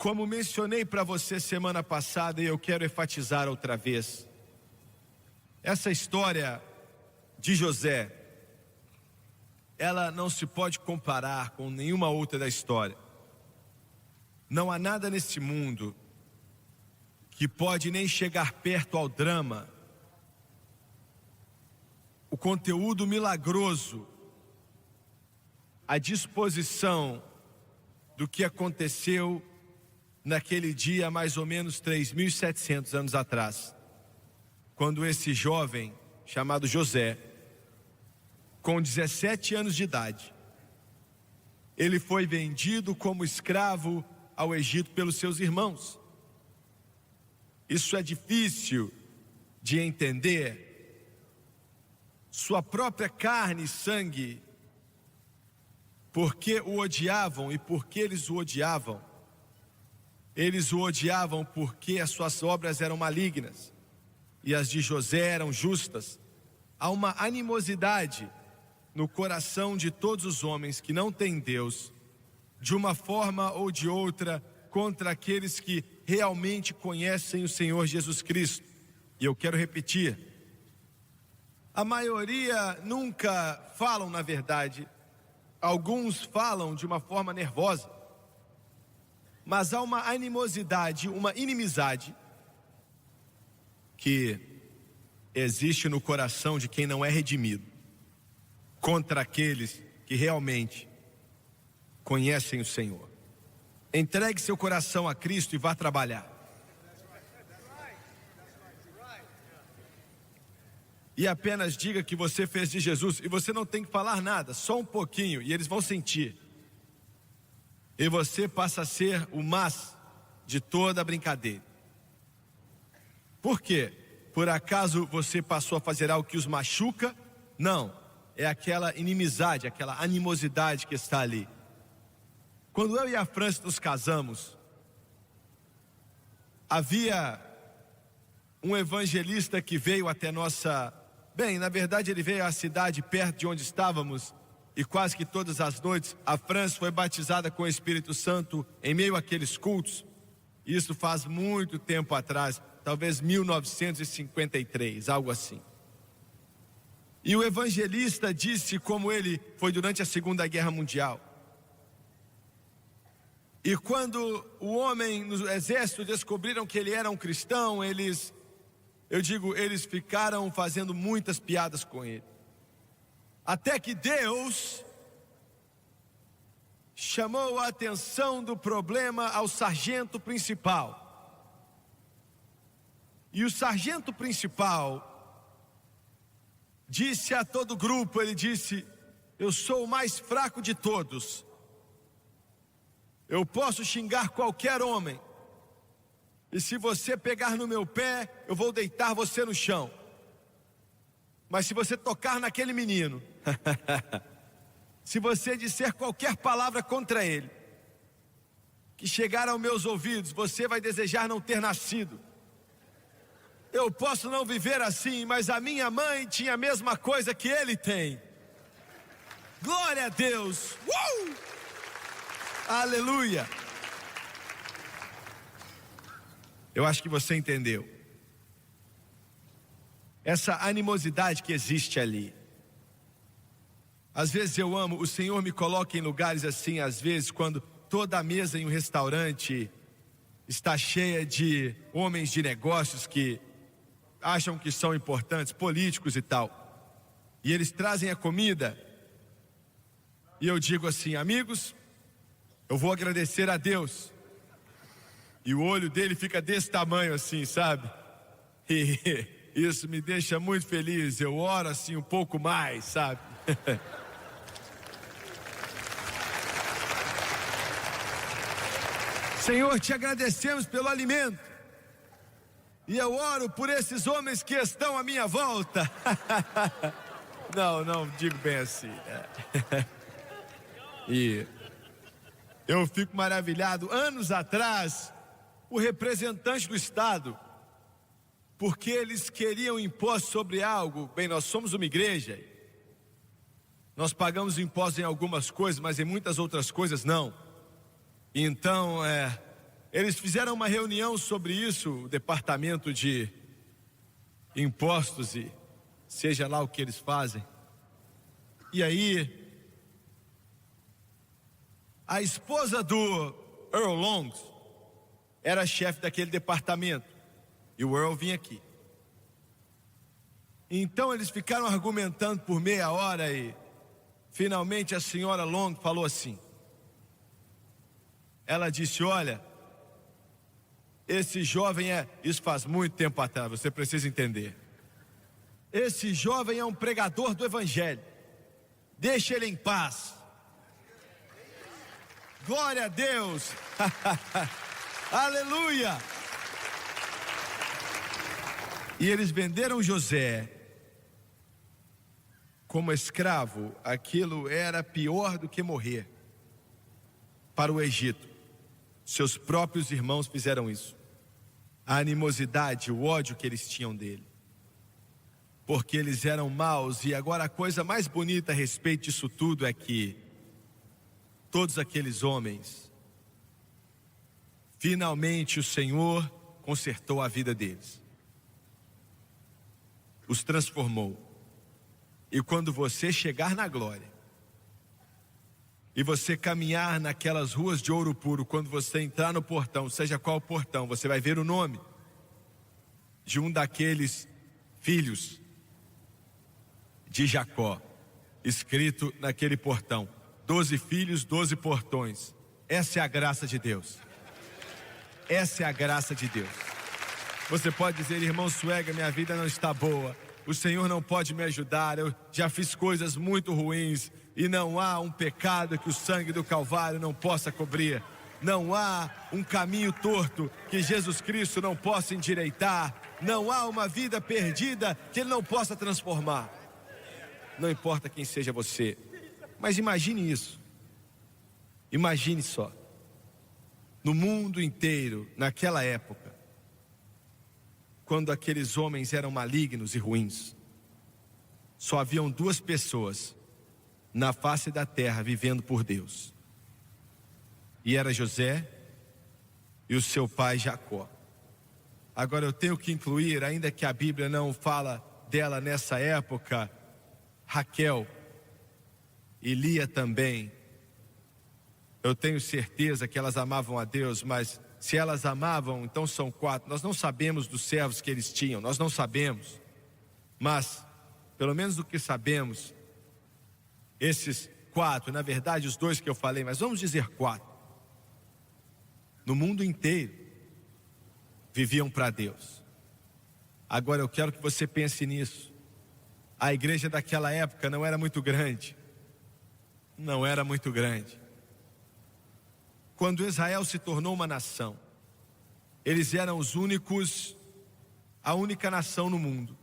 como mencionei para você semana passada, e eu quero enfatizar outra vez, essa história de José, ela não se pode comparar com nenhuma outra da história. Não há nada nesse mundo que pode nem chegar perto ao drama, o conteúdo milagroso, a disposição do que aconteceu naquele dia, mais ou menos 3.700 anos atrás, quando esse jovem chamado José, com 17 anos de idade, ele foi vendido como escravo ao Egito pelos seus irmãos. Isso é difícil de entender. Sua própria carne e sangue, porque o odiavam e porque eles o odiavam? Eles o odiavam porque as suas obras eram malignas e as de José eram justas. Há uma animosidade no coração de todos os homens que não têm Deus, de uma forma ou de outra, contra aqueles que realmente conhecem o Senhor Jesus Cristo. E eu quero repetir, a maioria nunca falam na verdade, alguns falam de uma forma nervosa, mas há uma animosidade, uma inimizade que existe no coração de quem não é redimido, contra aqueles que realmente conhecem o Senhor. Entregue seu coração a Cristo e vá trabalhar. E apenas diga que você fez de Jesus, e você não tem que falar nada, só um pouquinho, e eles vão sentir. E você passa a ser o mas de toda a brincadeira. Por quê? Por acaso você passou a fazer algo que os machuca? Não, é aquela inimizade, aquela animosidade que está ali. Quando eu e a França nos casamos, havia um evangelista que veio até nossa... Bem, na verdade ele veio à cidade perto de onde estávamos, e quase que todas as noites a França foi batizada com o Espírito Santo em meio àqueles cultos. Isso faz muito tempo atrás, talvez 1953, algo assim. E o evangelista disse como ele foi durante a Segunda Guerra Mundial. E quando o homem no exército descobriram que ele era um cristão, eles ficaram fazendo muitas piadas com ele. Até que Deus chamou a atenção do problema ao sargento principal. E o sargento principal disse a todo o grupo, ele disse: eu sou o mais fraco de todos. Eu posso xingar qualquer homem. E se você pegar no meu pé, eu vou deitar você no chão. Mas se você tocar naquele menino, se você disser qualquer palavra contra ele, que chegar aos meus ouvidos, você vai desejar não ter nascido. Eu posso não viver assim, mas a minha mãe tinha a mesma coisa que ele tem. Glória a Deus! Aleluia! Eu acho que você entendeu. Essa animosidade que existe ali. Às vezes eu amo, o Senhor me coloca em lugares assim, às vezes, quando toda a mesa em um restaurante está cheia de homens de negócios que acham que são importantes, políticos e tal. E eles trazem a comida. E eu digo assim: amigos, eu vou agradecer a Deus. E o olho dele fica desse tamanho assim, sabe? E isso me deixa muito feliz. Eu oro assim um pouco mais, sabe? Senhor, te agradecemos pelo alimento. E eu oro por esses homens que estão à minha volta. Não digo bem assim. E eu fico maravilhado. Anos atrás, o representante do Estado, porque eles queriam imposto sobre algo. Bem, nós somos uma igreja, nós pagamos impostos em algumas coisas, mas em muitas outras coisas não. Então, Eles fizeram uma reunião sobre isso, o departamento de impostos e seja lá o que eles fazem. E aí, a esposa do Earl Longs era chefe daquele departamento e o Earl vinha aqui. Então eles ficaram argumentando por meia hora e finalmente a senhora Long falou assim. Ela disse: olha, esse jovem isso faz muito tempo atrás, você precisa entender. Esse jovem é um pregador do evangelho. Deixa ele em paz. Glória a Deus. Aleluia. E eles venderam José como escravo. Aquilo era pior do que morrer. Para o Egito. Seus próprios irmãos fizeram isso. A animosidade, o ódio que eles tinham dele. Porque eles eram maus. E agora a coisa mais bonita a respeito disso tudo é que todos aqueles homens, finalmente o Senhor consertou a vida deles. Os transformou. E quando você chegar na glória, e você caminhar naquelas ruas de ouro puro, quando você entrar no portão, seja qual portão, você vai ver o nome de um daqueles filhos de Jacó, escrito naquele portão. 12 filhos, 12 portões. Essa é a graça de Deus. Essa é a graça de Deus. Você pode dizer: irmão Suega, minha vida não está boa, o Senhor não pode me ajudar, eu já fiz coisas muito ruins, e não há um pecado que o sangue do Calvário não possa cobrir. Não há um caminho torto que Jesus Cristo não possa endireitar. Não há uma vida perdida que Ele não possa transformar. Não importa quem seja você, mas imagine isso. Imagine só. No mundo inteiro, naquela época, quando aqueles homens eram malignos e ruins, só haviam duas pessoas na face da terra vivendo por Deus. E era José e o seu pai Jacó. Agora eu tenho que incluir, ainda que a Bíblia não fala dela nessa época, Raquel e Lia também. Eu tenho certeza que elas amavam a Deus, mas se elas amavam, então são 4. Nós não sabemos dos servos que eles tinham, nós não sabemos. Mas, pelo menos do que sabemos, esses 4, na verdade os 2 que eu falei, mas vamos dizer 4. No mundo inteiro, viviam para Deus. Agora eu quero que você pense nisso. A igreja daquela época não era muito grande. Não era muito grande. Quando Israel se tornou uma nação, eles eram os únicos, a única nação no mundo.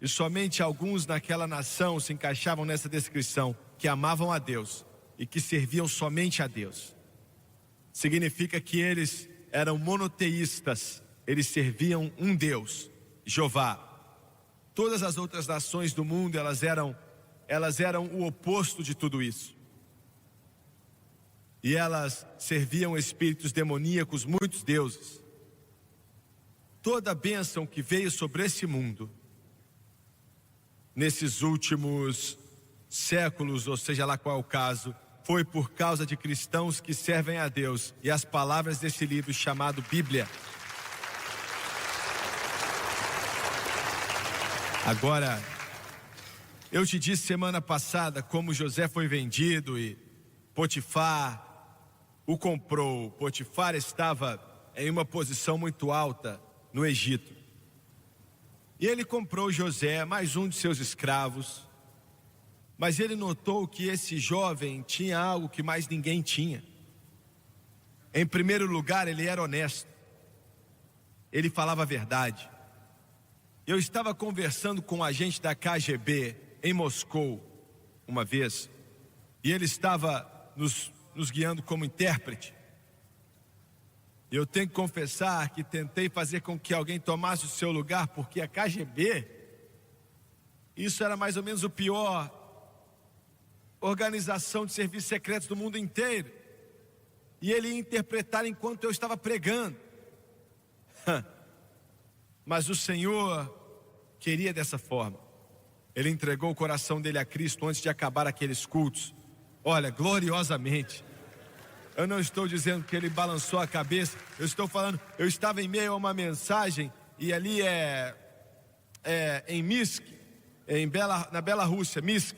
E somente alguns naquela nação se encaixavam nessa descrição, que amavam a Deus e que serviam somente a Deus. Significa que eles eram monoteístas, eles serviam um Deus, Jeová. Todas as outras nações do mundo, elas eram o oposto de tudo isso. E elas serviam espíritos demoníacos, muitos deuses. Toda a bênção que veio sobre esse mundo, nesses últimos séculos, ou seja lá qual é o caso, foi por causa de cristãos que servem a Deus e as palavras desse livro chamado Bíblia. Agora, eu te disse semana passada como José foi vendido e Potifar o comprou. Potifar estava em uma posição muito alta no Egito. E ele comprou José, mais um de seus escravos. Mas ele notou que esse jovem tinha algo que mais ninguém tinha. Em primeiro lugar, ele era honesto. Ele falava a verdade. Eu estava conversando com um agente da KGB em Moscou uma vez, e ele estava nos guiando como intérprete. Eu tenho que confessar que tentei fazer com que alguém tomasse o seu lugar, porque a KGB, isso era mais ou menos o pior organização de serviços secretos do mundo inteiro. e ele ia interpretar enquanto eu estava pregando. Mas o Senhor queria dessa forma. Ele entregou o coração dele a Cristo antes de acabar aqueles cultos. Olha, gloriosamente. Eu não estou dizendo que ele balançou a cabeça. Eu estou falando, eu estava em meio a uma mensagem, e ali em Minsk, na Bielorrússia, Minsk.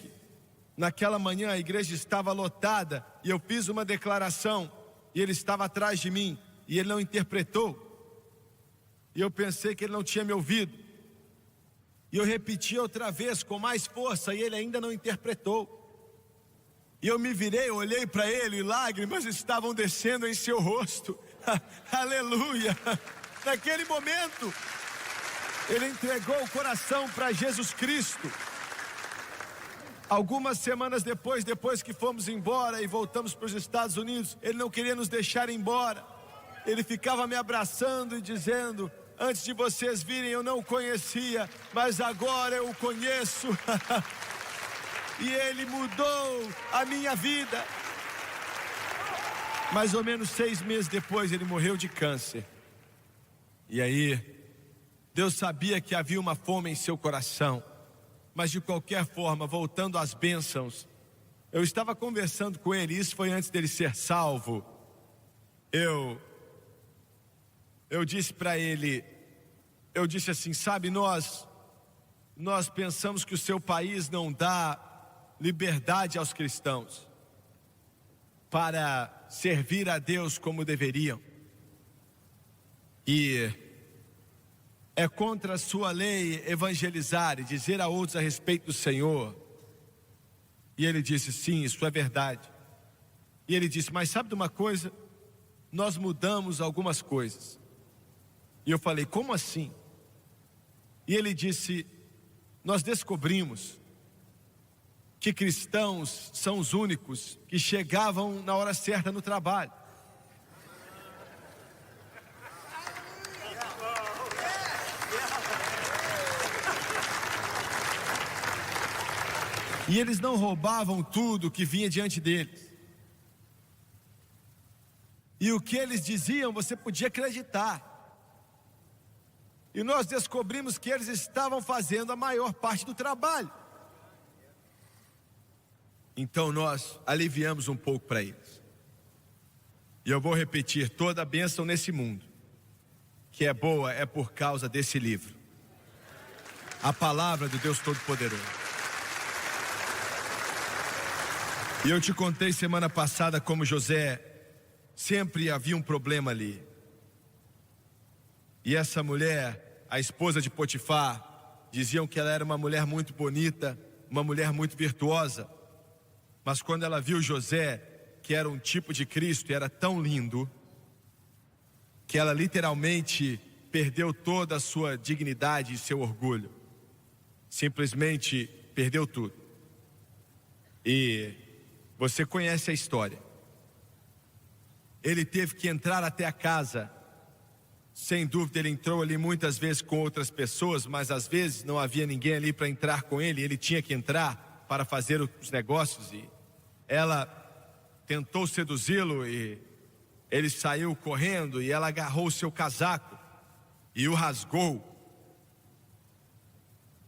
Naquela manhã a igreja estava lotada, e eu fiz uma declaração, e ele estava atrás de mim, e ele não interpretou. E eu pensei que ele não tinha me ouvido. E eu repeti outra vez com mais força, e ele ainda não interpretou. E eu me virei, olhei para ele, e lágrimas estavam descendo em seu rosto. Aleluia! Naquele momento, ele entregou o coração para Jesus Cristo. Algumas semanas depois que fomos embora e voltamos para os Estados Unidos, ele não queria nos deixar ir embora. Ele ficava me abraçando e dizendo: antes de vocês virem eu não o conhecia, mas agora eu o conheço. E ele mudou a minha vida. Mais ou menos 6 meses depois ele morreu de câncer. E aí, Deus sabia que havia uma fome em seu coração. Mas de qualquer forma, voltando às bênçãos, eu estava conversando com ele, isso foi antes dele ser salvo. Eu disse para ele, eu disse assim: sabe, nós pensamos que o seu país não dá liberdade aos cristãos para servir a Deus como deveriam. E é contra a sua lei evangelizar e dizer a outros a respeito do Senhor. E ele disse: sim, isso é verdade. E ele disse: mas sabe de uma coisa? Nós mudamos algumas coisas. E eu falei: como assim? E ele disse: nós descobrimos que cristãos são os únicos que chegavam na hora certa no trabalho. E eles não roubavam tudo que vinha diante deles. E o que eles diziam você podia acreditar. E nós descobrimos que eles estavam fazendo a maior parte do trabalho. Então nós aliviamos um pouco para eles. E eu vou repetir: toda a bênção nesse mundo que é boa é por causa desse livro, a palavra do Deus Todo-Poderoso. E eu te contei semana passada como José sempre havia um problema ali. E essa mulher, a esposa de Potifar, diziam que ela era uma mulher muito bonita, uma mulher muito virtuosa. Mas quando ela viu José, que era um tipo de Cristo e era tão lindo, que ela literalmente perdeu toda a sua dignidade e seu orgulho. Simplesmente perdeu tudo. E você conhece a história. Ele teve que entrar até a casa. Sem dúvida ele entrou ali muitas vezes com outras pessoas, mas às vezes não havia ninguém ali para entrar com ele. Ele tinha que entrar para fazer os negócios, e ela tentou seduzi-lo e ele saiu correndo, e ela agarrou o seu casaco e o rasgou.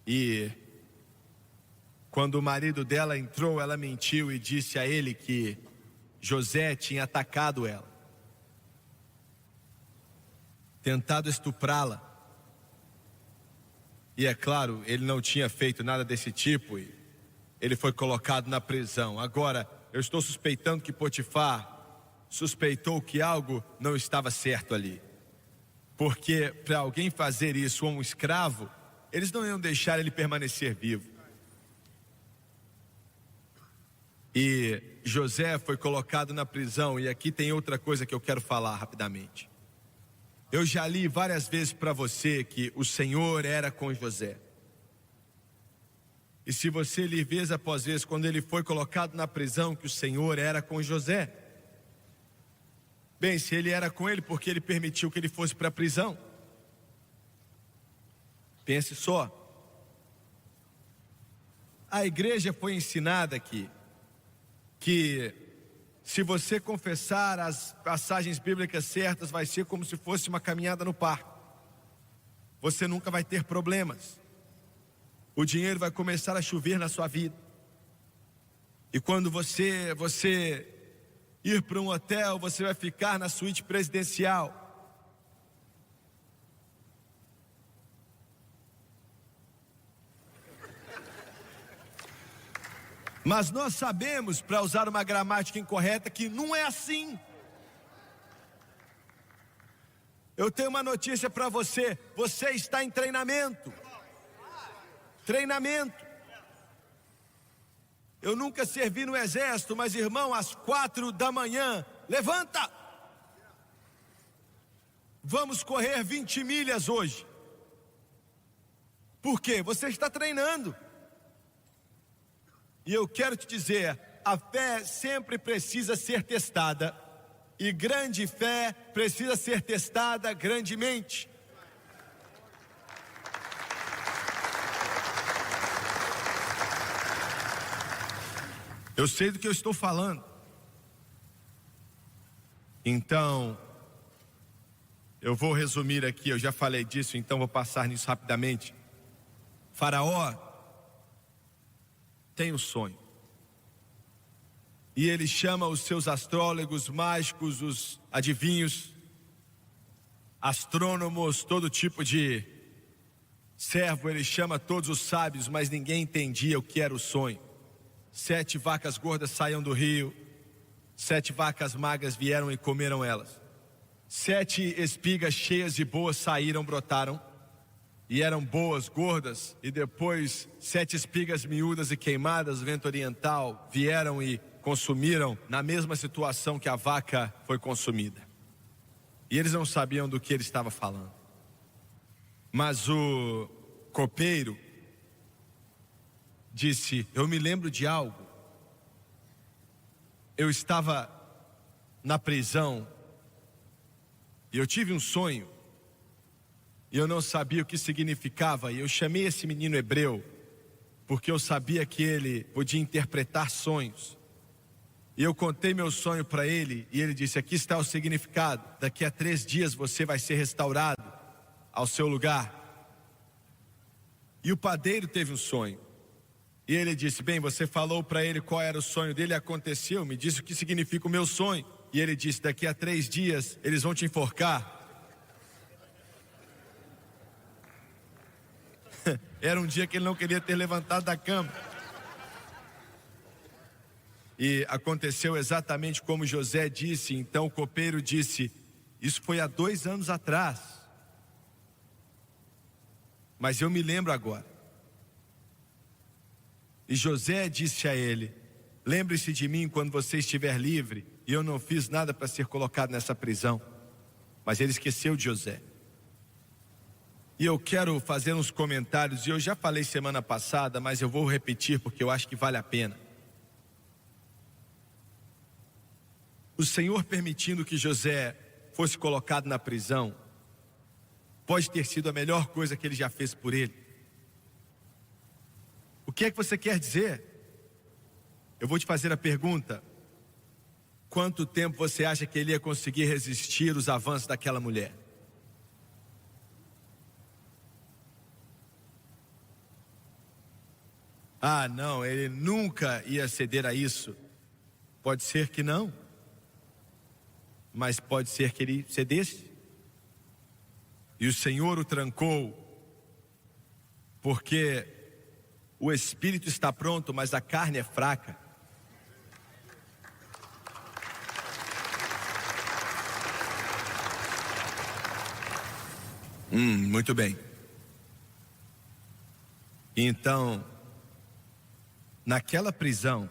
E quando o marido dela entrou, ela mentiu e disse a ele que José tinha atacado ela, tentado estuprá-la. E é claro, ele não tinha feito nada desse tipo e ele foi colocado na prisão. Agora, eu estou suspeitando que Potifar suspeitou que algo não estava certo ali. Porque para alguém fazer isso a um escravo, eles não iam deixar ele permanecer vivo. E José foi colocado na prisão. E aqui tem outra coisa que eu quero falar rapidamente. Eu já li várias vezes para você que o Senhor era com José. E se você lê vez após vez, quando ele foi colocado na prisão, que o Senhor era com José. Bem, se ele era com ele, porque ele permitiu que ele fosse para a prisão? Pense só. A igreja foi ensinada aqui que Se você confessar as passagens bíblicas certas, vai ser como se fosse uma caminhada no parque. Você nunca vai ter problemas. O dinheiro vai começar a chover na sua vida. E quando você ir para um hotel, você vai ficar na suíte presidencial. Mas nós sabemos, para usar uma gramática incorreta, que não é assim. Eu tenho uma notícia para você. Você está em treinamento. Treinamento. Eu nunca servi no exército, mas irmão, às 4 da manhã, levanta! Vamos correr 20 milhas hoje. Por quê? Você está treinando. E eu quero te dizer, a fé sempre precisa ser testada. E grande fé precisa ser testada grandemente. Eu sei do que eu estou falando. Então, eu vou resumir aqui, eu já falei disso, então vou passar nisso rapidamente. Faraó tem um sonho. E ele chama os seus astrólogos, mágicos, os adivinhos, astrônomos, todo tipo de servo. Ele chama todos os sábios, mas ninguém entendia o que era o sonho. 7 vacas gordas saíam do rio, 7 vacas magras vieram e comeram elas. 7 espigas cheias de boas saíram, brotaram, e eram boas, gordas, e depois 7 espigas miúdas e queimadas, vento oriental, vieram e consumiram na mesma situação que a vaca foi consumida. E eles não sabiam do que ele estava falando. Mas o copeiro disse: eu me lembro de algo. Eu estava na prisão e eu tive um sonho. E eu não sabia o que significava. E eu chamei esse menino hebreu, porque eu sabia que ele podia interpretar sonhos. E eu contei meu sonho para ele. E ele disse: aqui está o significado. Daqui a 3 dias você vai ser restaurado ao seu lugar. E o padeiro teve um sonho. E ele disse: bem, você falou para ele qual era o sonho dele, aconteceu, me disse o que significa o meu sonho. E ele disse: daqui a 3 dias eles vão te enforcar. Era um dia que ele não queria ter levantado da cama. E aconteceu exatamente como José disse. Então o copeiro disse: isso foi há 2 anos atrás, mas eu me lembro agora. E José disse a ele: lembre-se de mim quando você estiver livre. E eu não fiz nada para ser colocado nessa prisão. Mas ele esqueceu de José. E eu quero fazer uns comentários, e eu já falei semana passada, mas eu vou repetir porque eu acho que vale a pena. O Senhor permitindo que José fosse colocado na prisão, pode ter sido a melhor coisa que ele já fez por ele. O que é que você quer dizer? Eu vou te fazer a pergunta: quanto tempo você acha que ele ia conseguir resistir os avanços daquela mulher? Ah, não, ele nunca ia ceder a isso. Pode ser que não, mas pode ser que ele cedesse. E o Senhor o trancou, porque o espírito está pronto, mas a carne é fraca. Muito bem. Então, naquela prisão,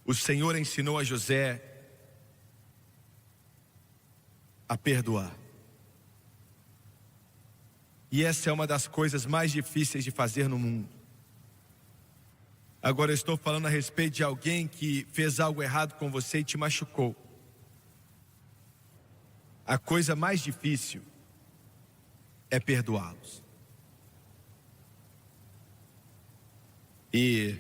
o Senhor ensinou a José a perdoar. E essa é uma das coisas mais difíceis de fazer no mundo. Agora eu estou falando a respeito de alguém que fez algo errado com você e te machucou. A coisa mais difícil é perdoá-los. E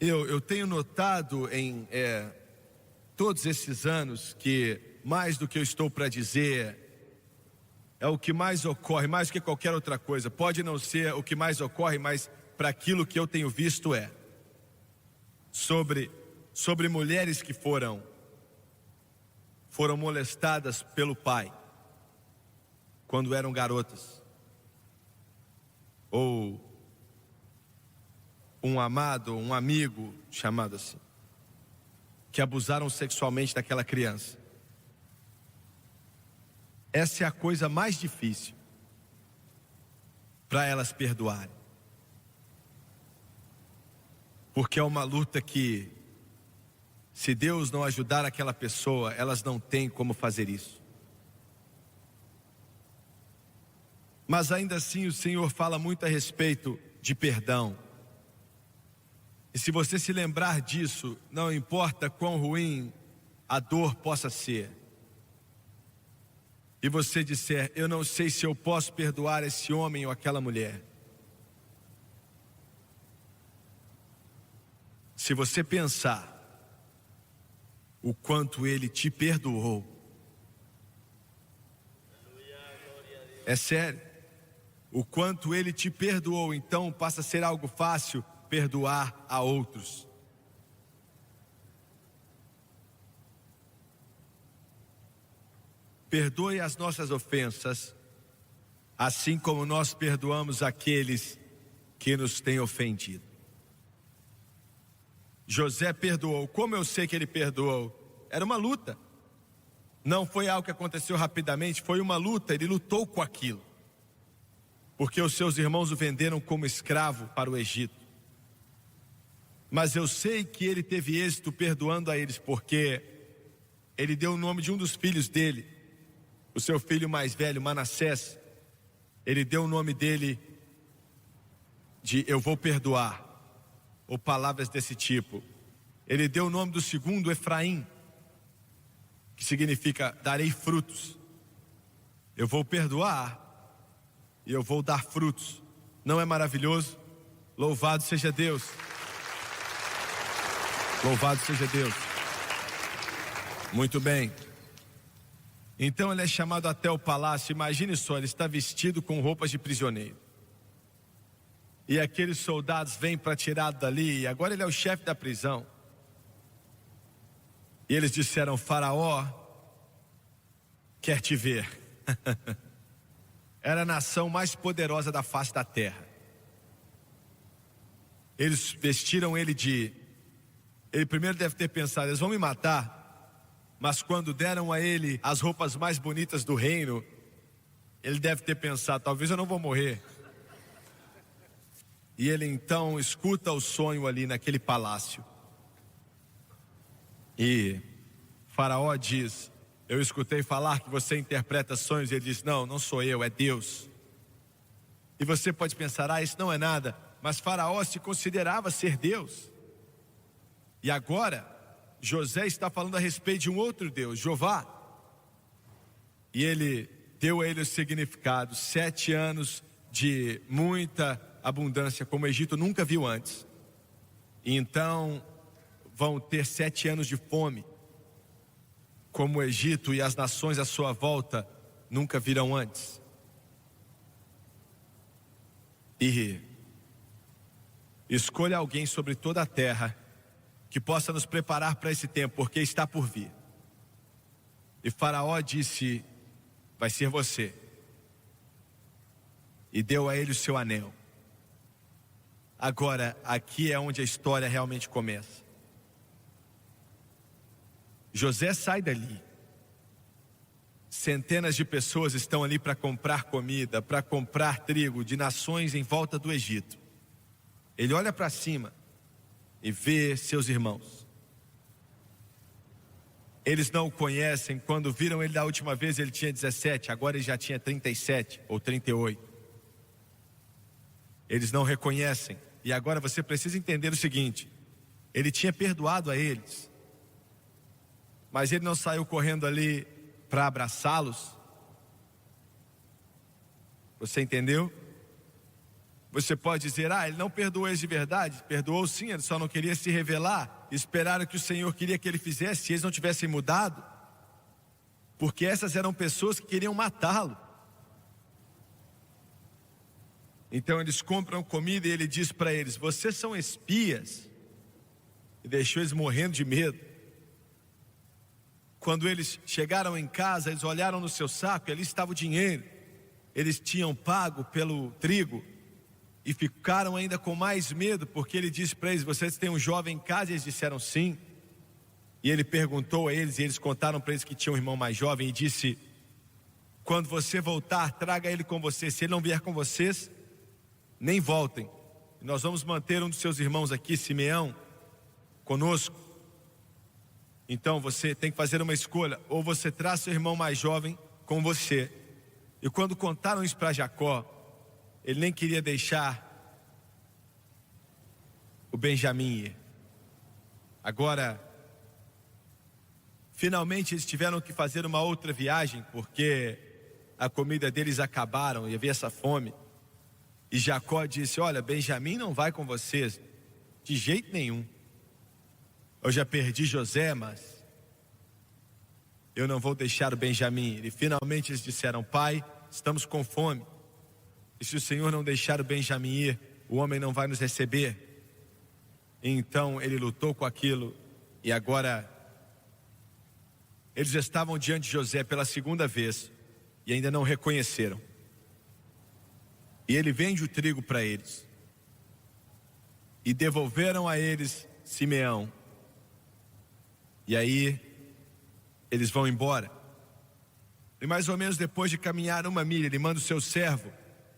Eu tenho notado em todos esses anos que mais do que eu estou para dizer é o que mais ocorre, mais do que qualquer outra coisa. Pode não ser o que mais ocorre, mas para aquilo que eu tenho visto sobre mulheres que foram molestadas pelo pai quando eram garotas, ou um amado, um amigo, chamado assim, que abusaram sexualmente daquela criança. Essa é a coisa mais difícil para elas perdoarem, porque é uma luta que, se Deus não ajudar aquela pessoa, elas não têm como fazer isso. Mas ainda assim o Senhor fala muito a respeito de perdão. E se você se lembrar disso, não importa quão ruim a dor possa ser, e você disser, eu não sei se eu posso perdoar esse homem ou aquela mulher. Se você pensar o quanto ele te perdoou, é sério, o quanto ele te perdoou, então passa a ser algo fácil perdoar a outros. Perdoe as nossas ofensas, assim como nós perdoamos aqueles que nos têm ofendido. José perdoou. Como eu sei que ele perdoou? Era uma luta. Não foi algo que aconteceu rapidamente, foi uma luta. Ele lutou com aquilo, porque os seus irmãos o venderam como escravo para o Egito. Mas eu sei que ele teve êxito perdoando a eles, porque ele deu o nome de um dos filhos dele, o seu filho mais velho, Manassés. Ele deu o nome dele de eu vou perdoar, ou palavras desse tipo. Ele deu o nome do segundo, Efraim, que significa darei frutos. Eu vou perdoar e eu vou dar frutos. Não é maravilhoso? Louvado seja Deus. Louvado seja Deus. Muito bem. Então ele é chamado até o palácio. Imagine só, ele está vestido com roupas de prisioneiro. E aqueles soldados vêm para tirá-lo dali. E agora ele é o chefe da prisão. E eles disseram, Faraó quer te ver. Era a nação mais poderosa da face da terra. Eles vestiram ele Ele primeiro deve ter pensado, eles vão me matar. Mas quando deram a ele as roupas mais bonitas do reino, ele deve ter pensado, talvez eu não vou morrer. E ele então escuta o sonho ali naquele palácio. E Faraó diz, eu escutei falar que você interpreta sonhos. E ele diz, não sou eu, é Deus. E você pode pensar, isso não é nada. Mas Faraó se considerava ser Deus. E agora, José está falando a respeito de um outro Deus, Jeová. E ele deu a ele o significado, 7 anos de muita abundância, como o Egito nunca viu antes. E então vão ter 7 anos de fome, como o Egito e as nações à sua volta nunca viram antes. E escolha alguém sobre toda a terra que possa nos preparar para esse tempo, porque está por vir. E Faraó disse, vai ser você. E deu a ele o seu anel. Agora, aqui é onde a história realmente começa. José sai dali. Centenas de pessoas estão ali para comprar comida, para comprar trigo de nações em volta do Egito. Ele olha para cima e vê seus irmãos. Eles não o conhecem. Quando viram ele da última vez, ele tinha 17, agora ele já tinha 37 ou 38. Eles não reconhecem. E agora você precisa entender o seguinte: ele tinha perdoado a eles, mas ele não saiu correndo ali para abraçá-los. Você entendeu? Você pode dizer, ele não perdoou eles de verdade. Perdoou sim, ele só não queria se revelar. Esperaram que o Senhor queria que ele fizesse, se eles não tivessem mudado. Porque essas eram pessoas que queriam matá-lo. Então eles compram comida e ele diz para eles, vocês são espias. E deixou eles morrendo de medo. Quando eles chegaram em casa, eles olharam no seu saco e ali estava o dinheiro. Eles tinham pago pelo trigo. E ficaram ainda com mais medo, porque ele disse para eles, vocês têm um jovem em casa? E eles disseram sim. E ele perguntou a eles, e eles contaram para eles que tinha um irmão mais jovem, e disse, quando você voltar, traga ele com você. Se ele não vier com vocês, nem voltem. Nós vamos manter um dos seus irmãos aqui, Simeão, conosco. Então você tem que fazer uma escolha, ou você traz seu irmão mais jovem com você. E quando contaram isso para Jacó, ele nem queria deixar o Benjamim ir. Agora, finalmente eles tiveram que fazer uma outra viagem, porque a comida deles acabaram e havia essa fome. E Jacó disse, olha, Benjamim não vai com vocês, de jeito nenhum. Eu já perdi José, mas eu não vou deixar o Benjamim. E finalmente eles disseram, pai, estamos com fome. E se o Senhor não deixar o Benjamim ir, o homem não vai nos receber. E então ele lutou com aquilo. E agora eles estavam diante de José pela segunda vez. E ainda não reconheceram. E ele vende o trigo para eles. E devolveram a eles Simeão. E aí eles vão embora. E mais ou menos depois de caminhar 1 milha, ele manda o seu servo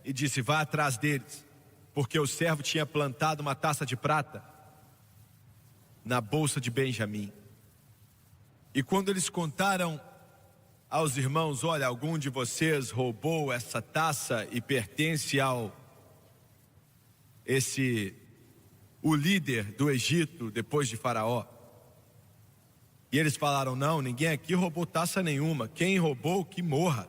e disse, vá atrás deles, porque o servo tinha plantado uma taça de prata na bolsa de Benjamim. E quando eles contaram aos irmãos, olha, algum de vocês roubou essa taça e pertence o líder do Egito depois de Faraó. E eles falaram, não, ninguém aqui roubou taça nenhuma, quem roubou que morra.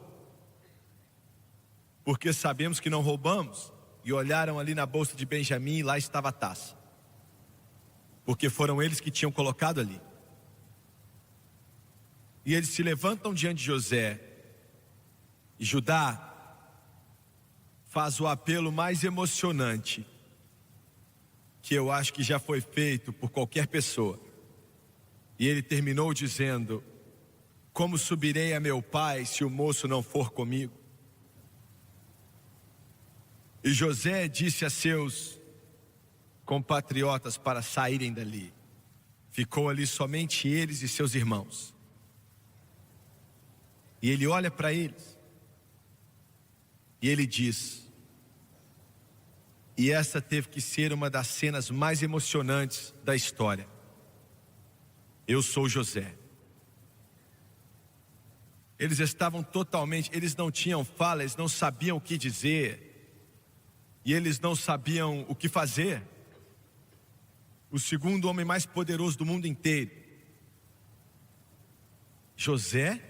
Porque sabemos que não roubamos. E olharam ali na bolsa de Benjamim e lá estava a taça. Porque foram eles que tinham colocado ali. E eles se levantam diante de José. E Judá faz o apelo mais emocionante que eu acho que já foi feito por qualquer pessoa. E ele terminou dizendo, como subirei a meu pai se o moço não for comigo? E José disse a seus compatriotas para saírem dali. Ficou ali somente eles e seus irmãos. E ele olha para eles. E ele diz, e essa teve que ser uma das cenas mais emocionantes da história. Eu sou José. Eles estavam totalmente, eles não tinham fala, eles não sabiam o que dizer. E eles não sabiam o que fazer. O segundo homem mais poderoso do mundo inteiro. José?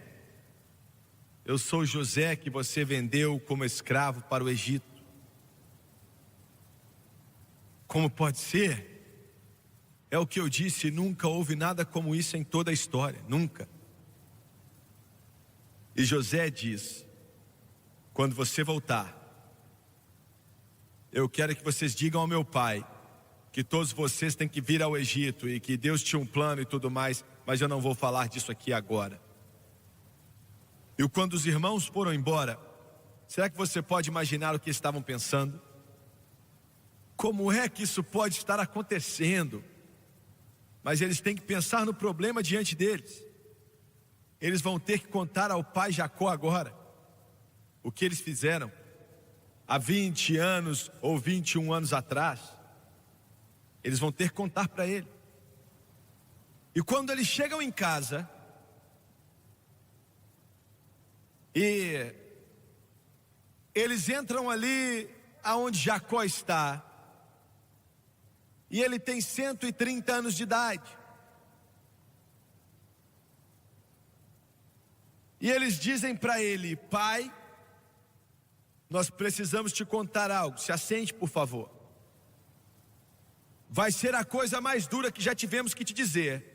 Eu sou José que você vendeu como escravo para o Egito. Como pode ser? É o que eu disse, nunca houve nada como isso em toda a história, nunca. E José diz, quando você voltar, eu quero que vocês digam ao meu pai, que todos vocês têm que vir ao Egito e que Deus tinha um plano e tudo mais, mas eu não vou falar disso aqui agora. E quando os irmãos foram embora, será que você pode imaginar o que estavam pensando? Como é que isso pode estar acontecendo? Mas eles têm que pensar no problema diante deles. Eles vão ter que contar ao pai Jacó agora o que eles fizeram há 20 anos ou 21 anos atrás. Eles vão ter que contar para ele. E quando eles chegam em casa e eles entram ali aonde Jacó está, e ele tem 130 anos de idade. E eles dizem para ele, pai, nós precisamos te contar algo. Se assente, por favor. Vai ser a coisa mais dura que já tivemos que te dizer.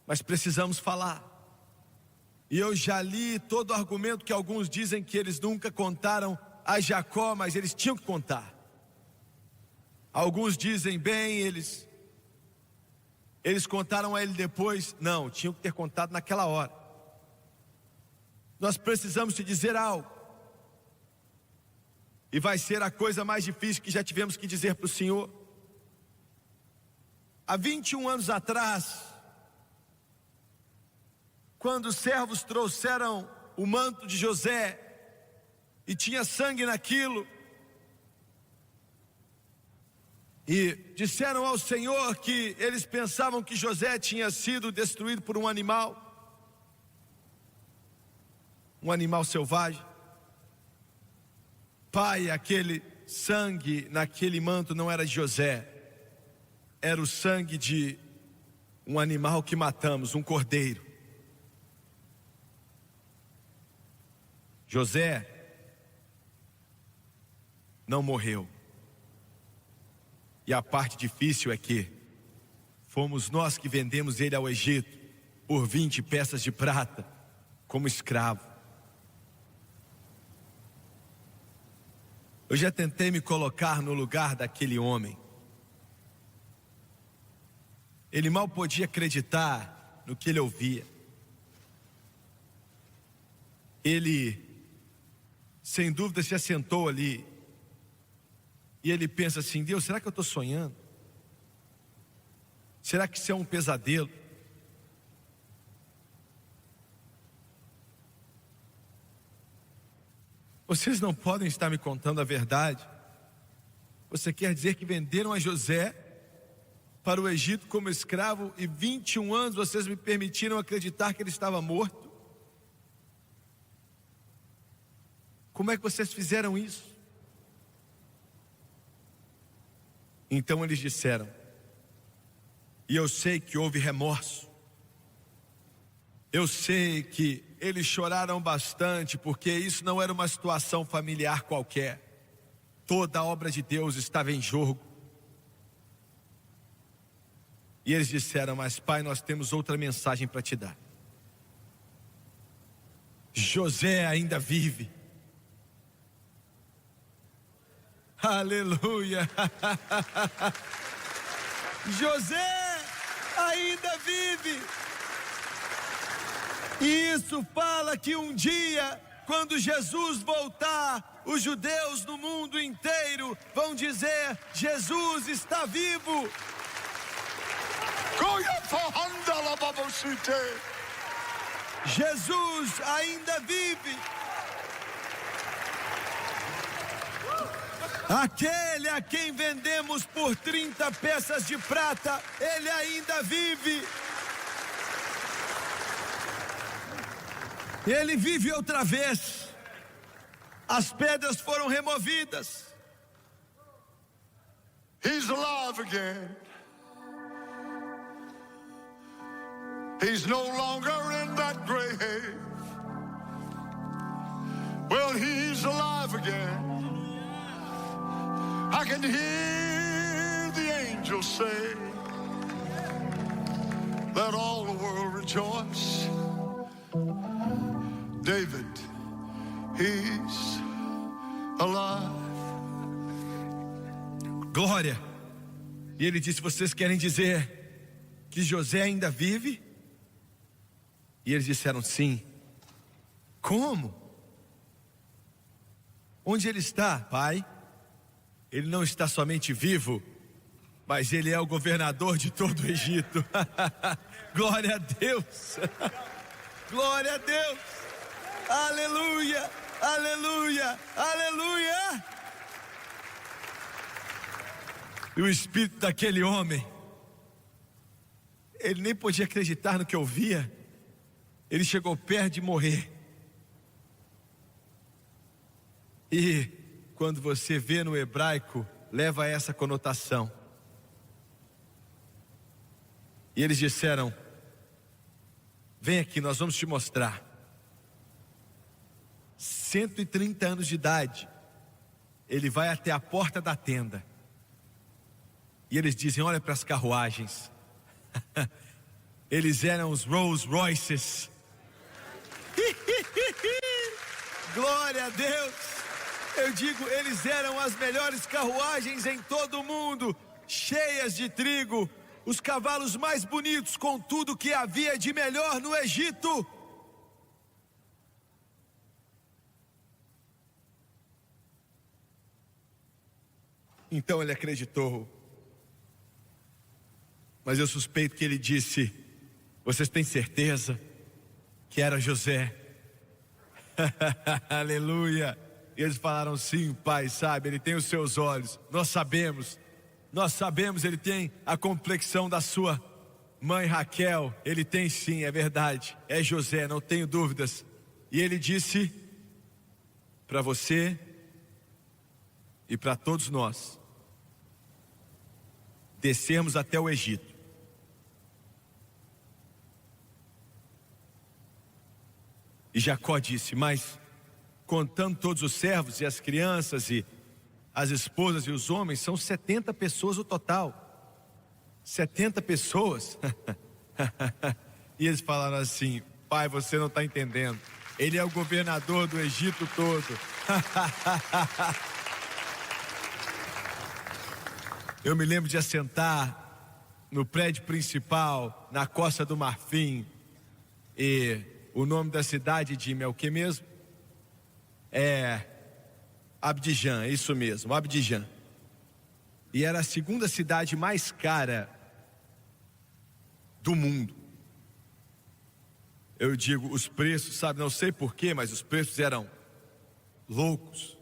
Mas precisamos falar. E eu já li todo o argumento que alguns dizem que eles nunca contaram a Jacó, mas eles tinham que contar. Alguns dizem, bem, eles contaram a ele depois. Não, tinham que ter contado naquela hora. Nós precisamos te dizer algo. E vai ser a coisa mais difícil que já tivemos que dizer para o Senhor. Há 21 anos atrás, quando os servos trouxeram o manto de José e tinha sangue naquilo, e disseram ao Senhor que eles pensavam que José tinha sido destruído por um animal selvagem. Pai, aquele sangue naquele manto não era de José, era o sangue de um animal que matamos, um cordeiro. José não morreu. E a parte difícil é que fomos nós que vendemos ele ao Egito por 20 peças de prata como escravo. Eu já tentei me colocar no lugar daquele homem. Ele mal podia acreditar no que ele ouvia. Ele, sem dúvida, se assentou ali. E ele pensa assim: Deus, será que eu estou sonhando? Será que isso é um pesadelo? Vocês não podem estar me contando a verdade. Você quer dizer que venderam a José para o Egito como escravo e 21 anos vocês me permitiram acreditar que ele estava morto? Como é que vocês fizeram isso? Então eles disseram, e eu sei que houve remorso, eu sei que eles choraram bastante, porque isso não era uma situação familiar qualquer. Toda a obra de Deus estava em jogo. E eles disseram, mas pai, nós temos outra mensagem para te dar. José ainda vive. Aleluia. José ainda vive. E isso fala que um dia, quando Jesus voltar, os judeus do mundo inteiro vão dizer: Jesus está vivo. Jesus ainda vive. Aquele a quem vendemos por 30 peças de prata, ele ainda vive. Ele vive outra vez. As pedras foram removidas. He's alive again. He's no longer in that grave. Well, he's alive again. I can hear the angels say, let all the world rejoice. David, he's alive. Glória. E ele disse: vocês querem dizer que José ainda vive? E eles disseram: sim. Como? Onde ele está, pai? Ele não está somente vivo, mas ele é o governador de todo o Egito. Glória a Deus. Glória a Deus. Aleluia, aleluia, aleluia. E o espírito daquele homem, ele nem podia acreditar no que ouvia. Ele chegou perto de morrer. E quando você vê no hebraico, leva a essa conotação. E eles disseram: vem aqui, nós vamos te mostrar. 130 anos de idade, ele vai até a porta da tenda. E eles dizem: olha para as carruagens. Eles eram os Rolls Royces. Glória a Deus. Eu digo, eles eram as melhores carruagens em todo o mundo, cheias de trigo, os cavalos mais bonitos, com tudo que havia de melhor no Egito. Então ele acreditou. Mas eu suspeito que ele disse: vocês têm certeza que era José? Aleluia. E eles falaram: sim, pai, sabe, ele tem os seus olhos. Nós sabemos, ele tem a complexão da sua mãe Raquel. Ele tem sim, é verdade, é José, não tenho dúvidas. E ele disse para você e para todos nós descermos até o Egito. E Jacó disse: mas contando todos os servos e as crianças e as esposas e os homens, são 70 pessoas o total. 70 pessoas. E eles falaram assim: pai, você não está entendendo, ele é o governador do Egito todo. Eu me lembro de assentar no prédio principal, na Costa do Marfim. E o nome da cidade, Jimmy, é o que mesmo? É Abidjan, isso mesmo, Abidjan. E era a segunda cidade mais cara do mundo. Eu digo, os preços, sabe, não sei porquê, mas os preços eram loucos.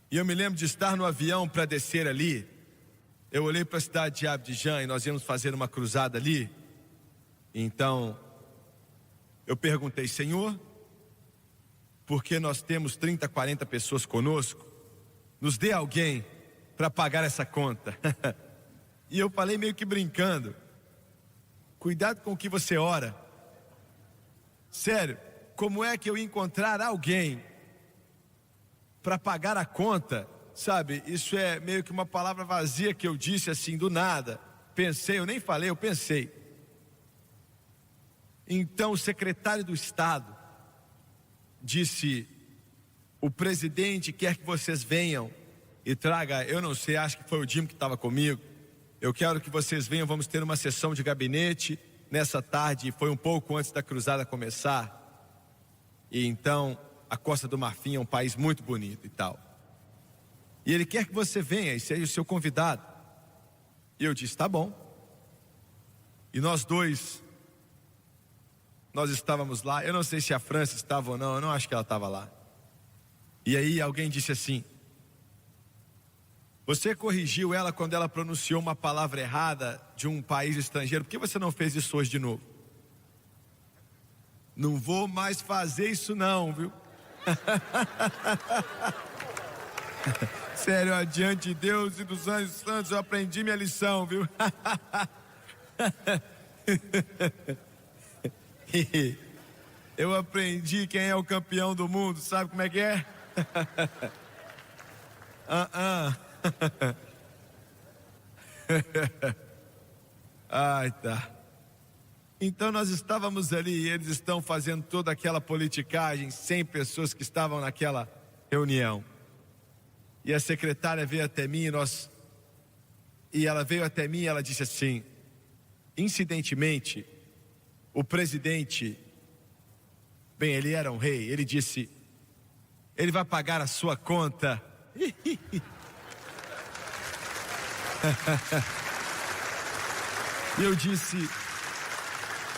E eu me lembro de estar no avião para descer ali. Eu olhei para a cidade de Abidjan e nós íamos fazer uma cruzada ali. Então eu perguntei: Senhor, porque nós temos 30, 40 pessoas conosco, nos dê alguém para pagar essa conta. E eu falei meio que brincando: cuidado com o que você ora. Sério, como é que eu ia encontrar alguém para pagar a conta? Sabe, isso é meio que uma palavra vazia que eu disse assim do nada. Pensei, eu nem falei, eu pensei. Então o secretário do Estado disse: o presidente quer que vocês venham e traga, eu não sei, acho que foi o Jim que estava comigo. Eu quero que vocês venham, vamos ter uma sessão de gabinete nessa tarde. Foi um pouco antes da cruzada começar. E então a Costa do Marfim é um país muito bonito e tal. E ele quer que você venha e seja o seu convidado. E eu disse: tá bom. E nós dois, nós estávamos lá. Eu não sei se a França estava ou não, eu não acho que ela estava lá. E aí alguém disse assim: você corrigiu ela quando ela pronunciou uma palavra errada de um país estrangeiro, por que você não fez isso hoje de novo? Não vou mais fazer isso não, viu? Sério, diante de Deus e dos anjos santos, eu aprendi minha lição, viu? Eu aprendi quem é o campeão do mundo, sabe como é que é? Ai, tá. Então nós estávamos ali e eles estão fazendo toda aquela politicagem, 100 pessoas que estavam naquela reunião. E a secretária veio até mim e ela veio até mim e ela disse assim: incidentemente, o presidente, bem, ele era um rei, ele disse: ele vai pagar a sua conta. E eu disse: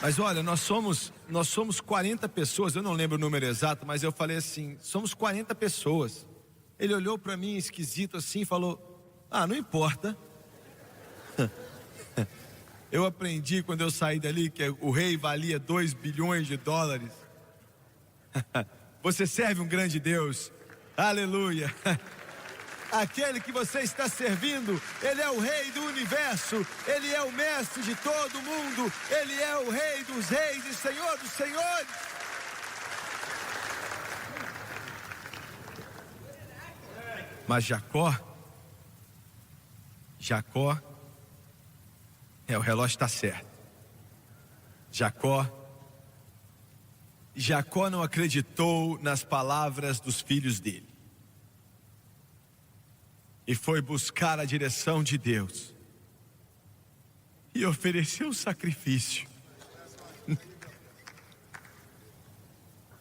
mas olha, nós somos 40 pessoas, eu não lembro o número exato, mas eu falei assim: somos 40 pessoas. Ele olhou para mim esquisito assim e falou: ah, não importa. Eu aprendi quando eu saí dali que o rei valia 2 bilhões de dólares. Você serve um grande Deus. Aleluia. Aquele que você está servindo, ele é o rei do universo, ele é o mestre de todo mundo, ele é o rei dos reis e senhor dos senhores. Mas Jacó, o relógio está certo. Jacó não acreditou nas palavras dos filhos dele. E foi buscar a direção de Deus. E ofereceu um sacrifício.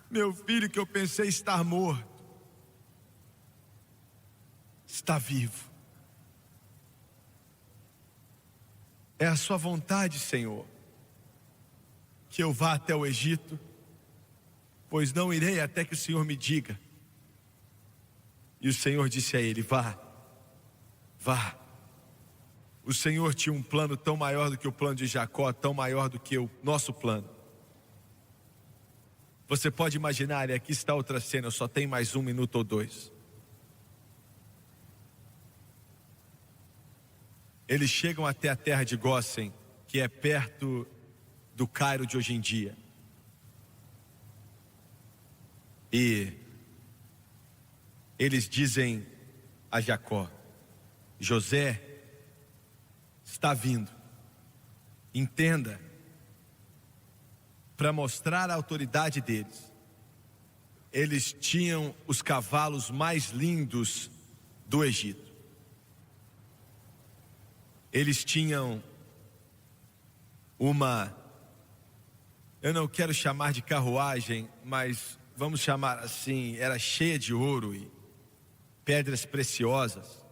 Meu filho, que eu pensei estar morto, está vivo. É a sua vontade, Senhor, que eu vá até o Egito, pois não irei até que o Senhor me diga. E o Senhor disse a ele: vá. O Senhor tinha um plano tão maior do que o plano de Jacó, tão maior do que o nosso plano. Você pode imaginar, e aqui está outra cena, eu só tenho mais 1 minuto ou 2. Eles chegam até a terra de Gósen, que é perto do Cairo de hoje em dia. E eles dizem a Jacó: José está vindo. Entenda, para mostrar a autoridade deles, eles tinham os cavalos mais lindos do Egito. Eles tinham eu não quero chamar de carruagem, mas vamos chamar assim, era cheia de ouro e pedras preciosas.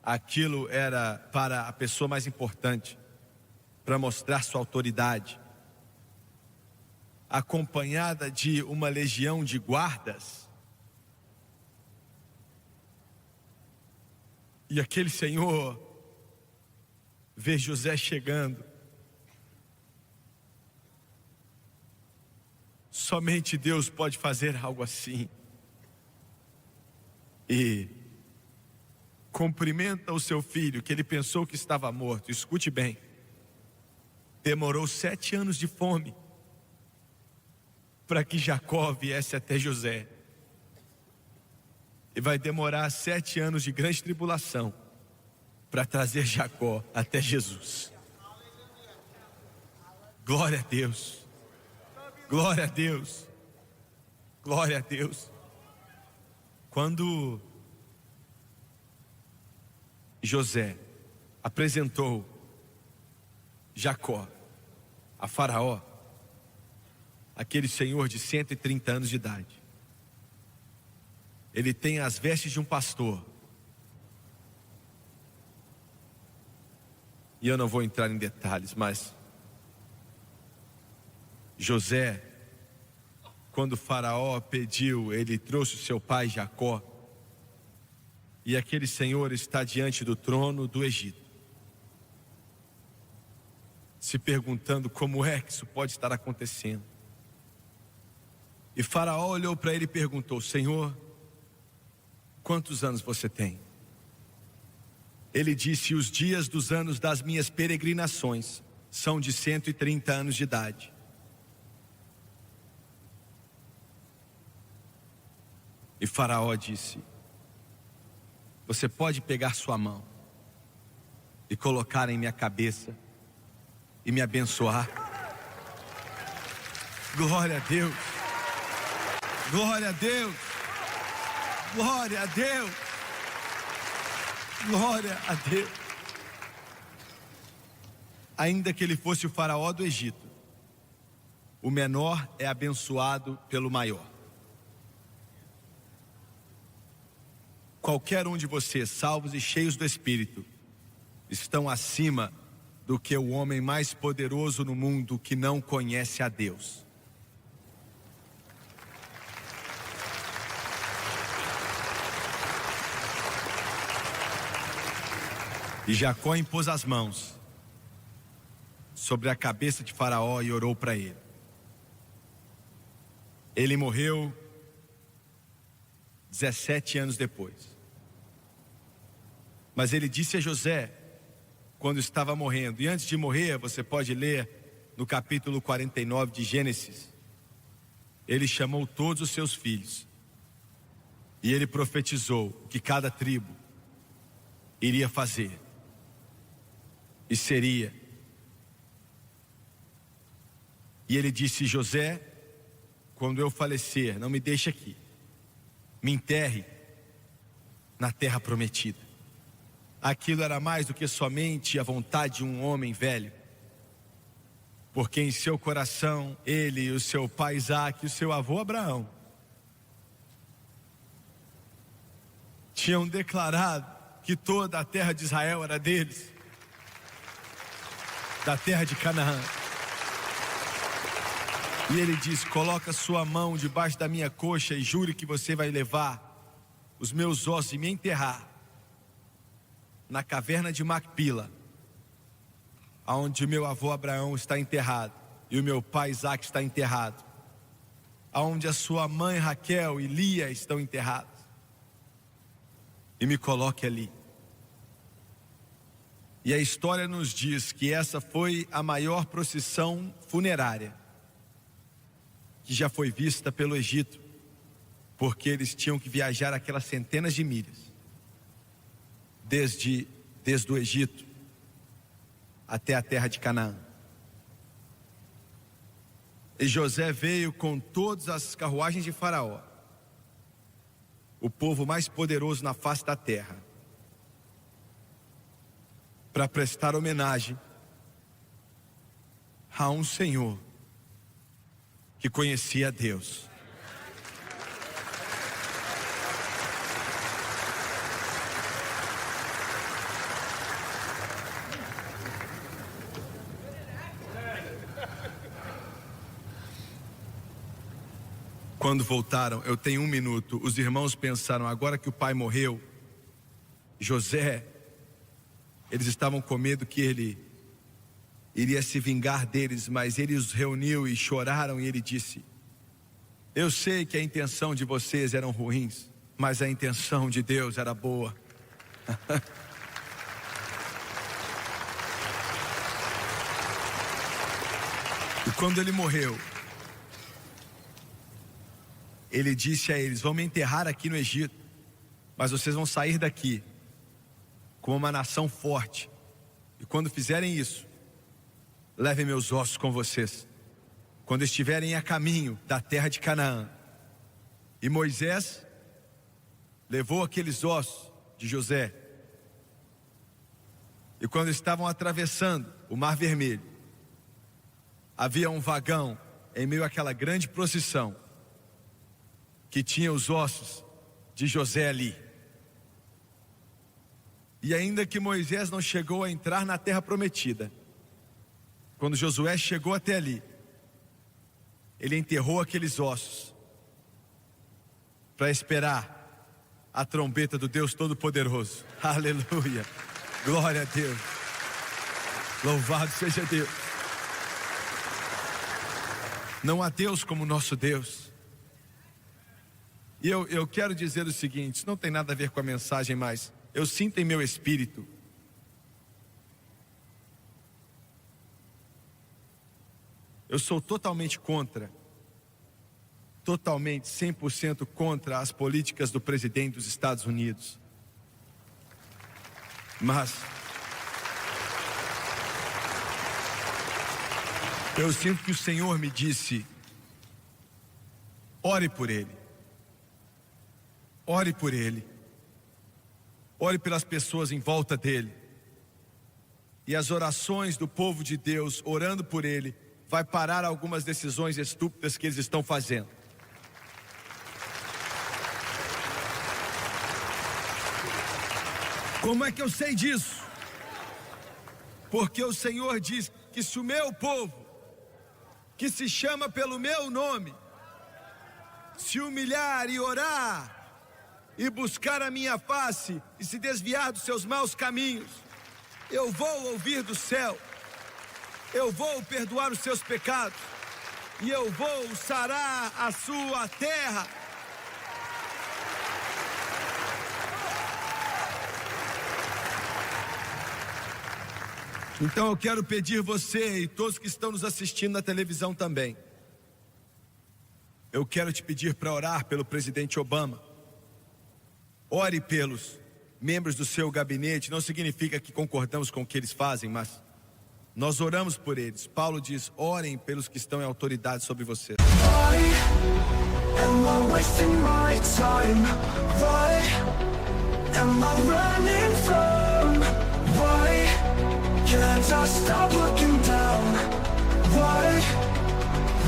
Aquilo era para a pessoa mais importante, para mostrar sua autoridade, acompanhada de uma legião de guardas. E aquele senhor vê José chegando. Somente Deus pode fazer algo assim. E cumprimenta o seu filho, que ele pensou que estava morto. Escute bem. Demorou 7 anos de fome para que Jacó viesse até José. E vai demorar 7 anos de grande tribulação para trazer Jacó até Jesus. Glória a Deus. Glória a Deus. Glória a Deus. Quando José apresentou Jacó a Faraó, aquele senhor de 130 anos de idade, ele tem as vestes de um pastor. E eu não vou entrar em detalhes, mas José, quando Faraó pediu, ele trouxe o seu pai Jacó. E aquele senhor está diante do trono do Egito, se perguntando como é que isso pode estar acontecendo. E Faraó olhou para ele e perguntou: Senhor, quantos anos você tem? Ele disse: os dias dos anos das minhas peregrinações são de 130 anos de idade. E Faraó disse: você pode pegar sua mão e colocar em minha cabeça e me abençoar? Glória a Deus. Glória a Deus. Glória a Deus. Glória a Deus. Ainda que ele fosse o faraó do Egito, o menor é abençoado pelo maior. Qualquer um de vocês, salvos e cheios do Espírito, estão acima do que o homem mais poderoso no mundo que não conhece a Deus. E Jacó impôs as mãos sobre a cabeça de Faraó e orou para ele. Ele morreu 17 anos depois. Mas ele disse a José, quando estava morrendo, e antes de morrer, você pode ler no capítulo 49 de Gênesis, ele chamou todos os seus filhos E ele profetizou o que cada tribo iria fazer. E seria. E ele disse: José, quando eu falecer, não me deixe aqui. Me enterre na terra prometida. Aquilo era mais do que somente a vontade de um homem velho. Porque em seu coração, ele e o seu pai Isaque e o seu avô Abraão tinham declarado que toda a terra de Israel era deles, da terra de Canaã. E ele diz: coloca sua mão debaixo da minha coxa e jure que você vai levar os meus ossos e me enterrar na caverna de Macpila, aonde o meu avô Abraão está enterrado e o meu pai Isaque está enterrado, aonde a sua mãe Raquel e Lia estão enterrados, e me coloque ali. E a história nos diz que essa foi a maior procissão funerária que já foi vista pelo Egito, porque eles tinham que viajar aquelas centenas de milhas desde o Egito até a terra de Canaã. E José veio com todas as carruagens de Faraó, o povo mais poderoso na face da terra, para prestar homenagem a um Senhor que conhecia Deus. Quando voltaram, eu tenho 1 minuto, os irmãos pensaram: agora que o pai morreu, José, eles estavam com medo que ele iria se vingar deles, mas ele os reuniu e choraram, e ele disse: eu sei que a intenção de vocês eram ruins, mas a intenção de Deus era boa. E quando ele morreu, ele disse a eles: vão me enterrar aqui no Egito, mas vocês vão sair daqui como uma nação forte, e quando fizerem isso, levem meus ossos com vocês, quando estiverem a caminho da terra de Canaã. E Moisés levou aqueles ossos de José, e quando estavam atravessando o Mar Vermelho, havia um vagão em meio àquela grande procissão, que tinha os ossos de José ali. E ainda que Moisés não chegou a entrar na terra prometida, quando Josué chegou até ali, ele enterrou aqueles ossos para esperar a trombeta do Deus Todo-Poderoso. Aleluia, glória a Deus, louvado seja Deus. Não há Deus como nosso Deus. E eu quero dizer o seguinte: isso não tem nada a ver com a mensagem, mas eu sinto em meu espírito eu sou totalmente contra, totalmente 100% contra as políticas do presidente dos Estados Unidos. Mas eu sinto que o Senhor me disse: ore por ele. Ore por ele. Ore pelas pessoas em volta dele. E as orações do povo de Deus orando por ele vai parar algumas decisões estúpidas que eles estão fazendo. Como é que eu sei disso? Porque o Senhor diz que se o meu povo, que se chama pelo meu nome, se humilhar e orar e buscar a minha face e se desviar dos seus maus caminhos, eu vou ouvir do céu, eu vou perdoar os seus pecados e eu vou sarar a sua terra. Então eu quero pedir você e todos que estão nos assistindo na televisão também, eu quero te pedir para orar pelo presidente Obama, Ore pelos membros do seu gabinete. Não significa que concordamos com o que eles fazem, mas nós oramos por eles. Paulo diz: orem pelos que estão em autoridade sobre vocês. Am I wasting my time? Why am I running from? Why can't I stop looking down? Why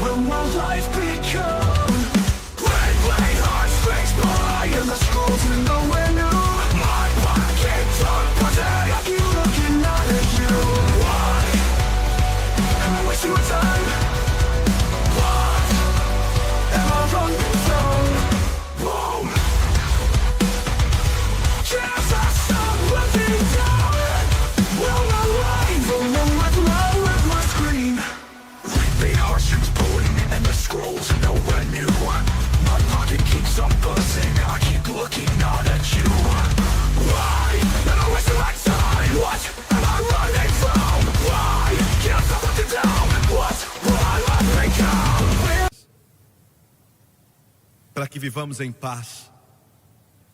will my life become great heartstrings by and the scrolls in nowhere new? My pockets are empty. I keep looking out at you. Why am I wasting my time? What am I running from? Boom. Can't I stop looking down? Will my life with my screen? Repeat heartstrings pulling and the scrolls are nowhere new. My pocket keeps on buzzing. I keep looking out at you. Why am I wasting my time? What am I running from? Why can't I stop looking down? What will I become? Para que vivamos em paz.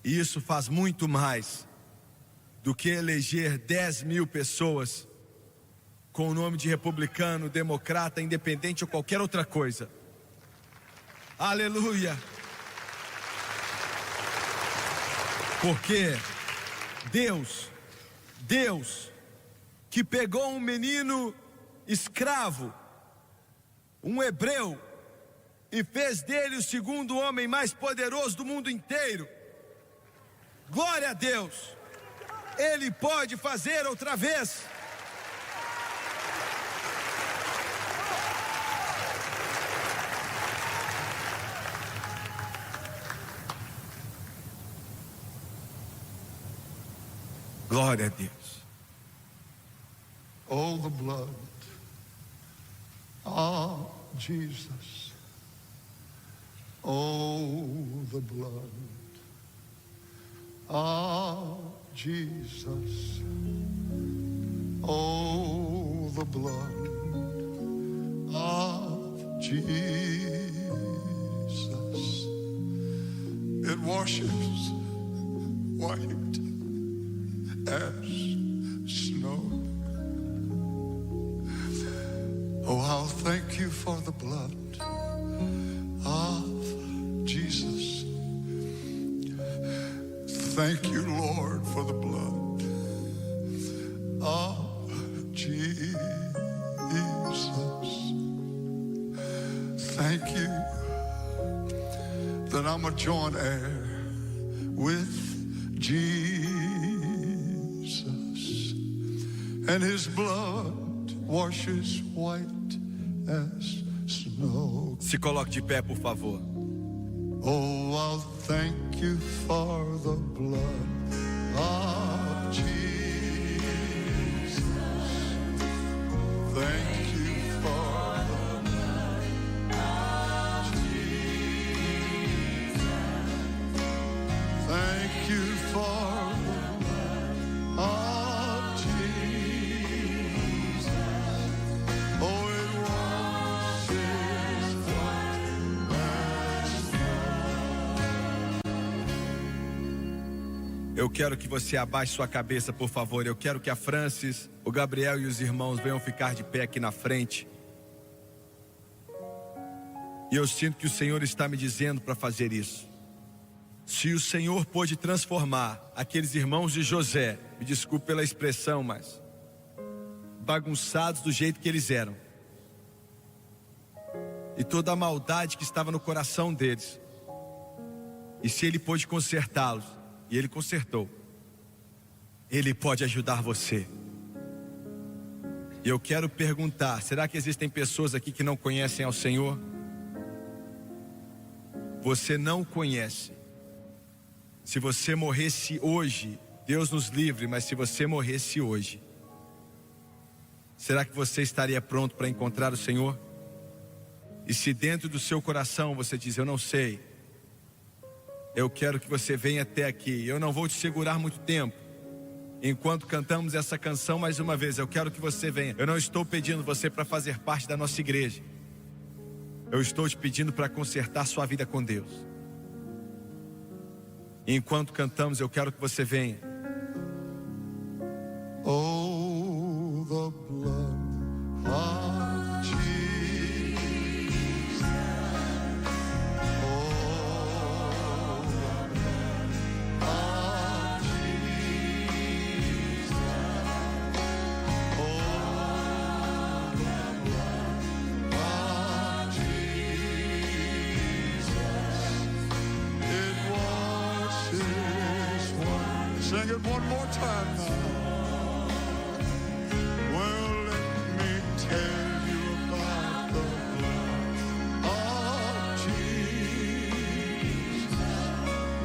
E isso faz muito mais do que eleger 10 mil pessoas com o nome de republicano, democrata, independente ou qualquer outra coisa. Aleluia! Porque Deus que pegou um menino escravo, um hebreu, e fez dele o segundo homem mais poderoso do mundo inteiro. Glória a Deus! Ele pode fazer outra vez. Glória a Deus. Oh, the blood of Jesus. Oh, the blood of Jesus. Oh, the blood of Jesus. It washes white as snow. Oh, I'll thank you for the blood of Jesus. Thank you, Lord, for the blood of Jesus. Thank you that I'm a joint heir with Jesus, and his blood washes white as snow. Se coloque de pé, por favor. Oh, I'll thank you for the blood of Jesus. Thank you for the blood of Jesus. Thank you for the blood of Jesus. Oh, it washes white as Eu quero que você abaixe sua cabeça, por favor. Eu quero que a Francis, o Gabriel e os irmãos venham ficar de pé aqui na frente. E eu sinto que o Senhor está me dizendo para fazer isso. Se o Senhor pôde transformar aqueles irmãos de José, me desculpe pela expressão, mas bagunçados do jeito que eles eram, e toda a maldade que estava no coração deles, e se Ele pôde consertá-los, e Ele consertou, Ele pode ajudar você. E eu quero perguntar, será que existem pessoas aqui que não conhecem ao Senhor? Você não conhece. Se você morresse hoje, Deus nos livre, mas se você morresse hoje, será que você estaria pronto para encontrar o Senhor? E se dentro do seu coração você diz, eu não sei, eu quero que você venha até aqui. Eu não vou te segurar muito tempo. Enquanto cantamos essa canção mais uma vez, eu quero que você venha. Eu não estou pedindo você para fazer parte da nossa igreja. Eu estou te pedindo para consertar sua vida com Deus. E enquanto cantamos, eu quero que você venha. Oh, the blood of Jesus. Oh, the blood of Jesus. Oh, the blood of Jesus. It washes one. Sing it one more time now. Well, let me tell you about the blood of Jesus.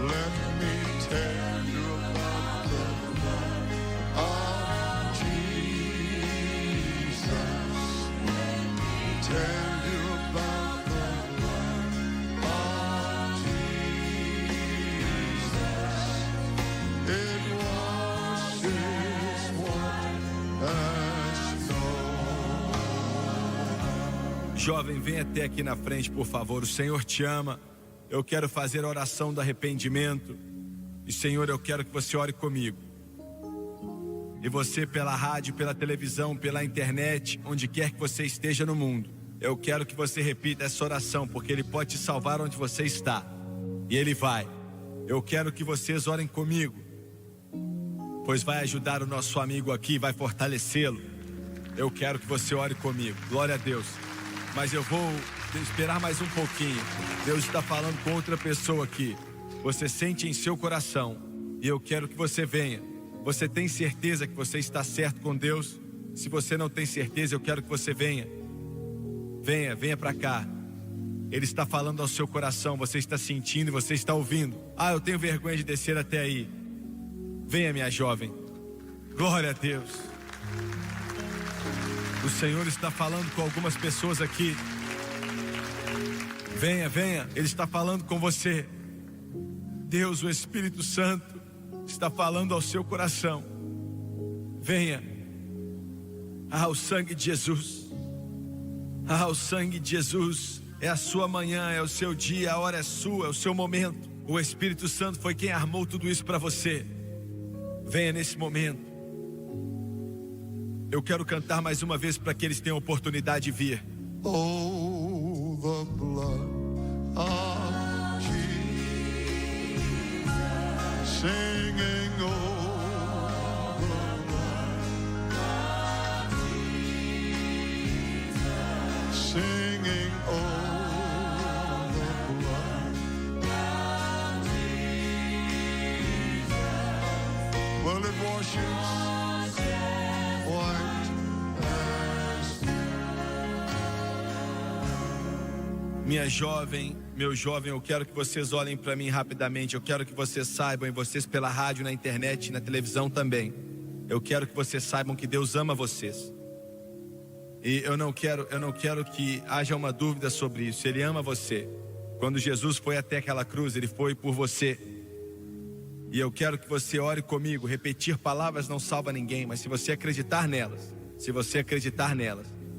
Let me tell you about the blood of Jesus. Let me tell you about the blood of Jesus. It washes white as snow. Jovem, vem até aqui na frente, por favor. O Senhor te ama. Eu quero fazer a oração do arrependimento. E, Senhor, eu quero que você ore comigo. E você, pela rádio, pela televisão, pela internet, onde quer que você esteja no mundo, eu quero que você repita essa oração, porque Ele pode te salvar onde você está. E Ele vai. Eu quero que vocês orem comigo, pois vai ajudar o nosso amigo aqui, vai fortalecê-lo. Eu quero que você ore comigo. Glória a Deus. Mas eu vou esperar mais um pouquinho. Deus está falando com outra pessoa aqui. Você sente em seu coração, e eu quero que você venha. Você tem certeza que você está certo com Deus? Se você não tem certeza, eu quero que você venha. Venha para cá. Ele está falando ao seu coração. Você está sentindo e você está ouvindo. Ah, eu tenho vergonha de descer até aí. Venha, minha jovem. Glória a Deus. O Senhor está falando com algumas pessoas aqui. Venha. Ele está falando com você. Deus, o Espírito Santo, está falando ao seu coração. Venha. Ah, o sangue de Jesus. Ah, o sangue de Jesus. É a sua manhã, é o seu dia, a hora é sua, é o seu momento. O Espírito Santo foi quem armou tudo isso para você. Venha nesse momento. Eu quero cantar mais uma vez para que eles tenham oportunidade de vir. Oh, the blood of Jesus. Singing, oh, the blood of Jesus. Singing, oh, the blood of Jesus. Well, it washes white as Minha jovem, meu jovem, eu quero que vocês olhem para mim rapidamente. Eu quero que vocês saibam, e vocês pela rádio, na internet, na televisão também. Eu quero que vocês saibam que Deus ama vocês. E eu não quero que haja uma dúvida sobre isso. Ele ama você. Quando Jesus foi até aquela cruz, Ele foi por você. E eu quero que você ore comigo. Repetir palavras não salva ninguém, mas se você acreditar nelas,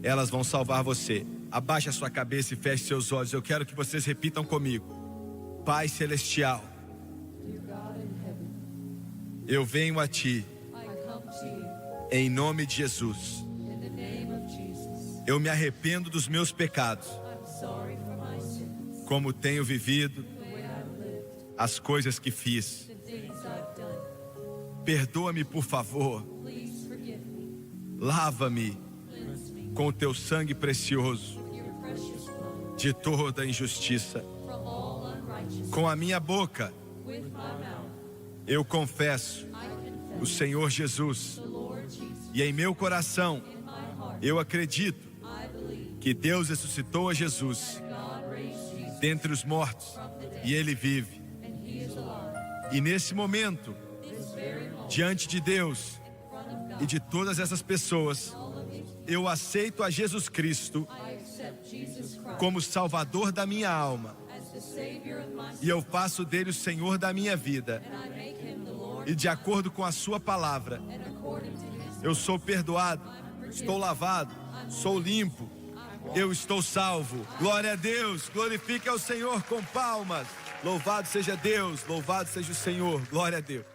elas vão salvar você. Abaixe a sua cabeça e feche seus olhos. Eu quero que vocês repitam comigo. Pai Celestial, eu venho a Ti, em nome de Jesus. Eu me arrependo dos meus pecados, como tenho vivido, as coisas que fiz. Perdoa-me, por favor. Lava-me com o Teu sangue precioso de toda injustiça. Com a minha boca eu confesso o Senhor Jesus, e em meu coração eu acredito que Deus ressuscitou a Jesus dentre os mortos e Ele vive. E nesse momento, diante de Deus e de todas essas pessoas, eu aceito a Jesus Cristo como Salvador da minha alma, e eu faço dele o Senhor da minha vida. E de acordo com a sua palavra, eu sou perdoado, estou lavado, sou limpo, eu estou salvo. Glória a Deus, glorifique ao Senhor com palmas. Louvado seja Deus, louvado seja o Senhor, glória a Deus.